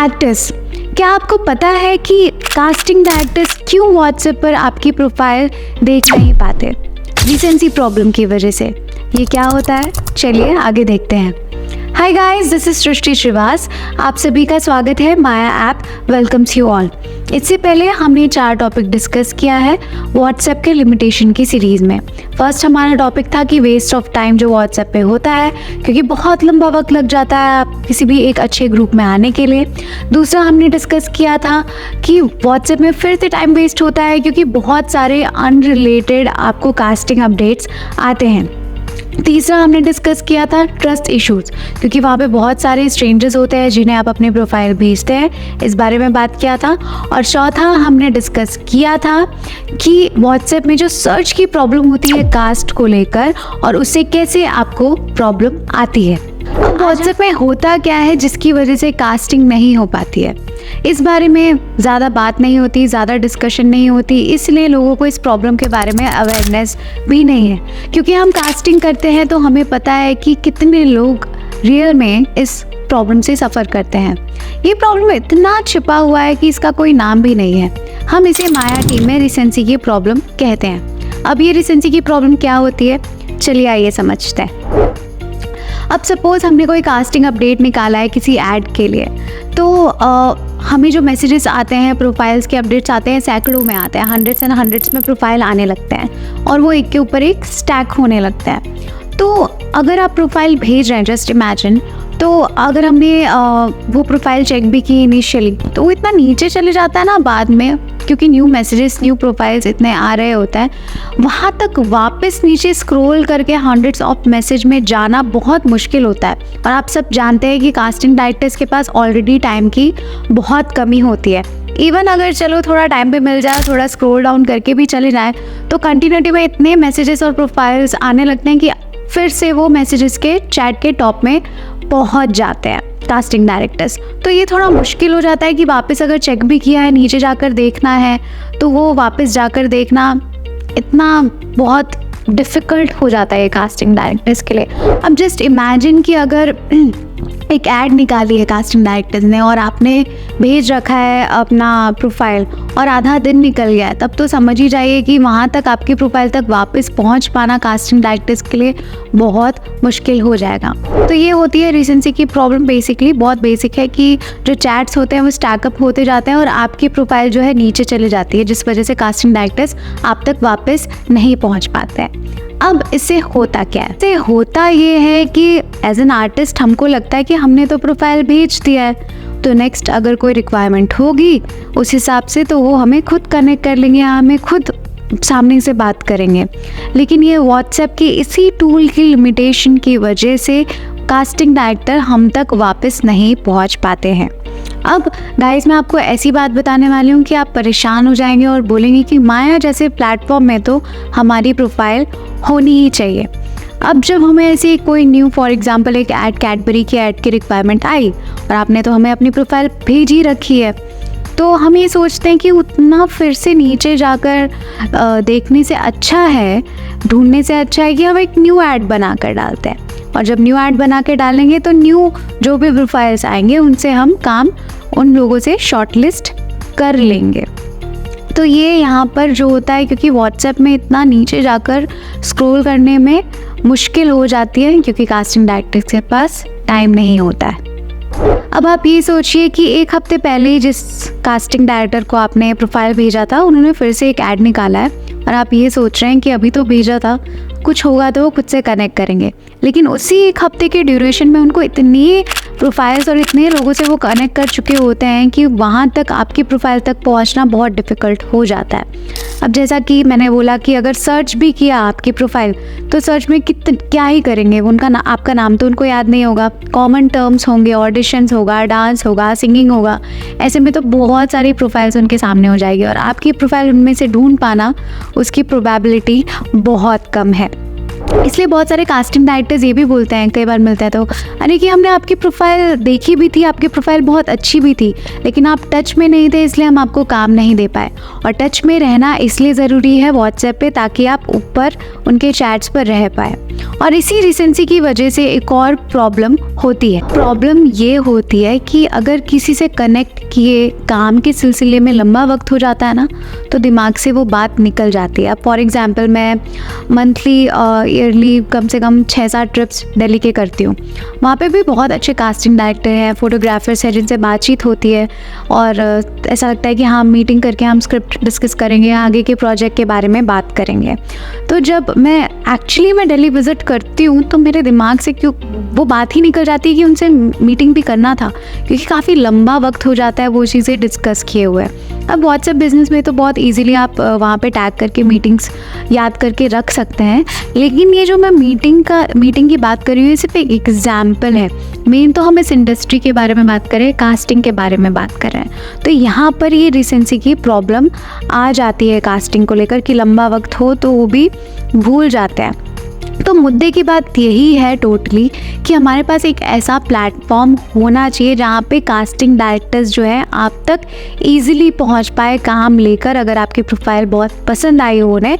Actors, क्या आपको पता है कि कास्टिंग डायरेक्टर्स क्यों व्हाट्सएप पर आपकी प्रोफाइल देख नहीं पाते? रिसेंसी प्रॉब्लम की वजह से। ये क्या होता है, चलिए आगे देखते हैं। हाय गाइस, दिस इज सृष्टि श्रीवास। आप सभी का स्वागत है माया ऐप वेलकम्स यू ऑल। इससे पहले हमने 4 टॉपिक डिस्कस किया है व्हाट्सएप के लिमिटेशन की सीरीज़ में। फर्स्ट हमारा टॉपिक था कि वेस्ट ऑफ टाइम जो व्हाट्सएप पे होता है, क्योंकि बहुत लंबा वक्त लग जाता है आप किसी भी एक अच्छे ग्रुप में आने के लिए। दूसरा हमने डिस्कस किया था कि व्हाट्सएप में फिर से टाइम वेस्ट होता है, क्योंकि बहुत सारे अनरिलेटेड आपको कास्टिंग अपडेट्स आते हैं। तीसरा हमने डिस्कस किया था ट्रस्ट इश्यूज, क्योंकि वहाँ पे बहुत सारे स्ट्रेंजर्स होते हैं जिन्हें आप अपने प्रोफाइल भेजते हैं, इस बारे में बात किया था। और चौथा हमने डिस्कस किया था कि व्हाट्सएप में जो सर्च की प्रॉब्लम होती है कास्ट को लेकर, और उससे कैसे आपको प्रॉब्लम आती है। व्हाट्सएप में होता क्या है जिसकी वजह से कास्टिंग नहीं हो पाती है, इस बारे में ज़्यादा बात नहीं होती, ज़्यादा डिस्कशन नहीं होती, इसलिए लोगों को इस प्रॉब्लम के बारे में अवेयरनेस भी नहीं है। क्योंकि हम कास्टिंग करते हैं तो हमें पता है कि कितने लोग रियल में इस प्रॉब्लम से सफ़र करते हैं। ये प्रॉब्लम इतना छिपा हुआ है कि इसका कोई नाम भी नहीं है। हम इसे माया टीम में रिसेंसी की प्रॉब्लम कहते हैं। अब ये रिसेंसी की प्रॉब्लम क्या होती है, चलिए आइए समझते हैं। अब सपोज़ हमने कोई कास्टिंग अपडेट निकाला है किसी ऐड के लिए, तो हमें जो मैसेजेस आते हैं, प्रोफाइल्स के अपडेट्स आते हैं, सैकड़ों में आते हैं, हंड्रेड्स एंड हंड्रेड्स में प्रोफाइल आने लगते हैं और वो एक के ऊपर एक स्टैक होने लगता है। तो अगर आप प्रोफाइल भेज रहे हैं, जस्ट इमेजिन, तो अगर हमने वो प्रोफाइल चेक भी की इनिशियली, तो वो इतना नीचे चले जाता है ना बाद में, क्योंकि न्यू मैसेजेस, न्यू प्रोफाइल्स इतने आ रहे होते हैं, वहाँ तक वापस नीचे स्क्रॉल करके हंड्रेड्स ऑफ मैसेज में जाना बहुत मुश्किल होता है। और आप सब जानते हैं कि कास्टिंग डायरेक्टर्स के पास ऑलरेडी टाइम की बहुत कमी होती है। इवन अगर चलो थोड़ा टाइम पे मिल जाए, थोड़ा स्क्रॉल डाउन करके भी चले जाए, तो कंटिन्यूटी में इतने मैसेजेस और प्रोफाइल्स आने लगते हैं कि फिर से वो मैसेजेस के चैट के टॉप में पहुंच जाते हैं कास्टिंग डायरेक्टर्स। तो ये थोड़ा मुश्किल हो जाता है कि वापस अगर चेक भी किया है, नीचे जाकर देखना है, तो वो वापस जाकर देखना इतना बहुत डिफ़िकल्ट हो जाता है कास्टिंग डायरेक्टर्स के लिए। अब जस्ट इमेजिन कि अगर एक ऐड निकाली है कास्टिंग डायरेक्टर्स ने और आपने भेज रखा है अपना प्रोफाइल और आधा दिन निकल गया है, तब तो समझ ही जाइए कि वहाँ तक आपकी प्रोफाइल तक वापस पहुँच पाना कास्टिंग डायरेक्टर्स के लिए बहुत मुश्किल हो जाएगा। तो ये होती है रिसेंसी की प्रॉब्लम। बेसिकली बहुत बेसिक है कि जो चैट्स होते हैं वो स्टैकअप होते जाते हैं और आपकी प्रोफाइल जो है नीचे चली जाती है, जिस वजह से कास्टिंग डायरेक्टर्स आप तक वापस नहीं पहुँच पाते हैं। अब इससे होता क्या है? इससे होता ये है कि एज एन आर्टिस्ट हमको लगता है कि हमने तो प्रोफाइल भेज दिया है, तो नेक्स्ट अगर कोई रिक्वायरमेंट होगी उस हिसाब से तो वो हमें खुद कनेक्ट कर लेंगे, हमें खुद सामने से बात करेंगे। लेकिन ये व्हाट्सएप की इसी टूल की लिमिटेशन की वजह से कास्टिंग डायरेक्टर हम तक वापस नहीं पहुंच पाते हैं। अब गाइस, मैं आपको ऐसी बात बताने वाली हूँ कि आप परेशान हो जाएंगे और बोलेंगे कि माया जैसे प्लेटफॉर्म में तो हमारी प्रोफाइल होनी ही चाहिए। अब जब हमें ऐसी कोई न्यू, फॉर एग्जांपल एक ऐड, कैडबरी की ऐड की रिक्वायरमेंट आई और आपने तो हमें अपनी प्रोफाइल भेज ही रखी है, तो हम ये सोचते हैं कि उतना फिर से नीचे जाकर देखने से अच्छा है, ढूंढने से अच्छा है कि हम एक न्यू ऐड बना कर डालते हैं। और जब न्यू ऐड बना के डालेंगे तो न्यू जो भी प्रोफाइल्स आएंगे उनसे हम काम उन लोगों से शॉर्टलिस्ट कर लेंगे। तो ये यहाँ पर जो होता है, क्योंकि व्हाट्सएप में इतना नीचे जाकर स्क्रॉल करने में मुश्किल हो जाती है, क्योंकि कास्टिंग डायरेक्टर्स के पास टाइम नहीं होता है। अब आप ये सोचिए कि एक हफ्ते पहले जिस कास्टिंग डायरेक्टर को आपने प्रोफाइल भेजा था, उन्होंने फिर से एक ऐड निकाला है और आप ये सोच रहे हैं कि अभी तो भेजा था, कुछ होगा तो वो खुद से कनेक्ट करेंगे। लेकिन उसी एक हफ्ते के ड्यूरेशन में उनको इतनी प्रोफाइल्स और इतने लोगों से वो कनेक्ट कर चुके होते हैं कि वहाँ तक आपकी प्रोफाइल तक पहुँचना बहुत डिफ़िकल्ट हो जाता है। अब जैसा कि मैंने बोला कि अगर सर्च भी किया आपकी प्रोफाइल, तो सर्च में क्या ही करेंगे, आपका नाम तो उनको याद नहीं होगा, कॉमन टर्म्स होंगे, ऑडिशंस होगा, डांस होगा, सिंगिंग होगा, ऐसे में तो बहुत सारी प्रोफाइल्स उनके सामने हो जाएगी और आपकी प्रोफाइल उनमें से ढूंढ पाना, उसकी प्रोबेबिलिटी बहुत कम है। इसलिए बहुत सारे कास्टिंग डायरेक्टर्स ये भी बोलते हैं, कई बार मिलता है तो, अरे कि हमने आपकी प्रोफाइल देखी भी थी, आपकी प्रोफाइल बहुत अच्छी भी थी, लेकिन आप टच में नहीं थे इसलिए हम आपको काम नहीं दे पाए। और टच में रहना इसलिए ज़रूरी है व्हाट्सएप पे, ताकि आप ऊपर उनके चैट्स पर रह पाए। और इसी रिसेंसी की वजह से एक और प्रॉब्लम होती है। प्रॉब्लम ये होती है कि अगर किसी से कनेक्ट किए काम के सिलसिले में लंबा वक्त हो जाता है ना, तो दिमाग से वो बात निकल जाती है। अब फॉर एग्जांपल मैं मंथली ईयरली कम से कम 6-7 ट्रिप्स दिल्ली के करती हूँ। वहाँ पे भी बहुत अच्छे कास्टिंग डायरेक्टर हैं, फोटोग्राफर्स हैं जिनसे बातचीत होती है, और ऐसा लगता है कि हाँ, मीटिंग करके हम स्क्रिप्ट डिस्कस करेंगे, आगे के प्रोजेक्ट के बारे में बात करेंगे। तो जब मैं दिल्ली विज़िट करती हूँ तो मेरे दिमाग से क्यों वो बात ही निकल जाती है कि उनसे मीटिंग भी करना था, क्योंकि काफ़ी लंबा वक्त हो जाता है वो चीज़ें डिस्कस किए हुए। अब व्हाट्सएप बिजनेस में तो बहुत इजीली आप वहाँ पे टैग करके मीटिंग्स याद करके रख सकते हैं, लेकिन ये जो मैं मीटिंग की बात कर रही हूँ, ये सिर्फ एक एग्जाम्पल है। मेन तो हम इस इंडस्ट्री के बारे में बात करें, कास्टिंग के बारे में बात कर रहे हैं, तो यहाँ पर ये रिसेंसी की प्रॉब्लम आ जाती है कास्टिंग को लेकर कि लंबा वक्त हो तो वो भी भूल जाते हैं। तो मुद्दे की बात यही है टोटली कि हमारे पास एक ऐसा प्लेटफॉर्म होना चाहिए जहाँ पे कास्टिंग डायरेक्टर्स जो है आप तक इजीली पहुँच पाए काम लेकर, अगर आपकी प्रोफाइल बहुत पसंद आई हो उन्हें।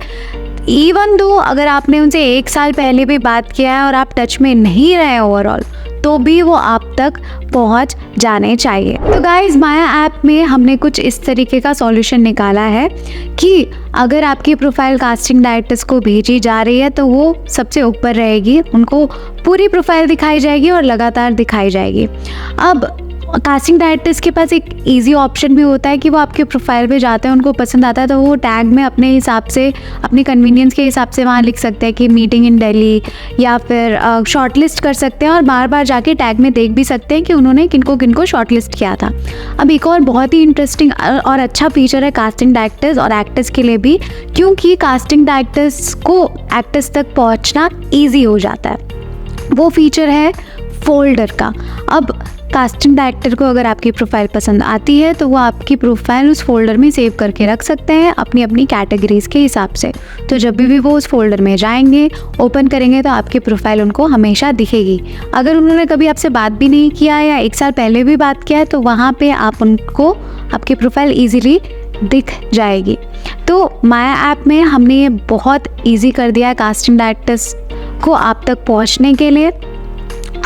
इवन दो अगर आपने उनसे 1 साल पहले भी बात किया है और आप टच में नहीं रहे ओवरऑल, तो भी वो आप तक पहुंच जाने चाहिए। तो गाइस, माया ऐप में हमने कुछ इस तरीके का सॉल्यूशन निकाला है कि अगर आपकी प्रोफाइल कास्टिंग डायरेक्टर्स को भेजी जा रही है तो वो सबसे ऊपर रहेगी, उनको पूरी प्रोफाइल दिखाई जाएगी और लगातार दिखाई जाएगी। अब कास्टिंग डायरेक्टर्स के पास एक इजी ऑप्शन भी होता है कि वो आपके प्रोफाइल पे जाते हैं, उनको पसंद आता है तो वो टैग में अपने हिसाब से, अपनी कन्वीनियंस के हिसाब से वहाँ लिख सकते हैं कि मीटिंग इन दिल्ली, या फिर शॉर्टलिस्ट कर सकते हैं और बार बार जाके टैग में देख भी सकते हैं कि उन्होंने किनको किनको शॉर्टलिस्ट किया था। अब एक और बहुत ही इंटरेस्टिंग और अच्छा फीचर है कास्टिंग डायरेक्टर्स और एक्टर्स के लिए भी, क्योंकि कास्टिंग डायरेक्टर्स को एक्टर्स तक पहुँचना ईजी हो जाता है। वो फीचर है फोल्डर का। अब कास्टिंग डायरेक्टर को अगर आपकी प्रोफाइल पसंद आती है तो वो आपकी प्रोफाइल उस फोल्डर में सेव करके रख सकते हैं अपनी अपनी कैटेगरीज के हिसाब से। तो जब भी वो उस फोल्डर में जाएंगे, ओपन करेंगे, तो आपकी प्रोफाइल उनको हमेशा दिखेगी। अगर उन्होंने कभी आपसे बात भी नहीं किया या 1 साल पहले भी बात किया है तो वहाँ पे आप उनको आपकी प्रोफाइल ईजिली दिख जाएगी। तो माया ऐप में हमने ये बहुत ईजी कर दिया है कास्टिंग डायरेक्टर्स को आप तक पहुँचने के लिए।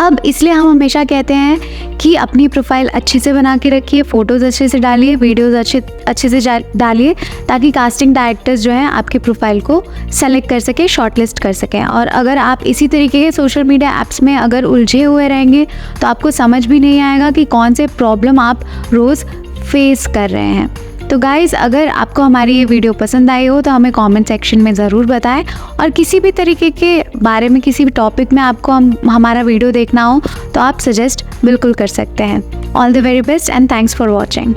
अब इसलिए हम हमेशा कहते हैं कि अपनी प्रोफाइल अच्छे से बना के रखिए, फ़ोटोज़ अच्छे से डालिए, वीडियोज़ अच्छे से डालिए, ताकि कास्टिंग डायरेक्टर्स जो हैं आपकी प्रोफाइल को सेलेक्ट कर सकें, शॉर्टलिस्ट कर सकें। और अगर आप इसी तरीके के सोशल मीडिया ऐप्स में अगर उलझे हुए रहेंगे तो आपको समझ भी नहीं आएगा कि कौन से प्रॉब्लम आप रोज़ फेस कर रहे हैं। तो गाइज़, अगर आपको हमारी ये वीडियो पसंद आई हो तो हमें कमेंट सेक्शन में ज़रूर बताएं, और किसी भी तरीके के बारे में, किसी भी टॉपिक में आपको हमारा वीडियो देखना हो तो आप सजेस्ट बिल्कुल कर सकते हैं। All the very best and thanks for watching.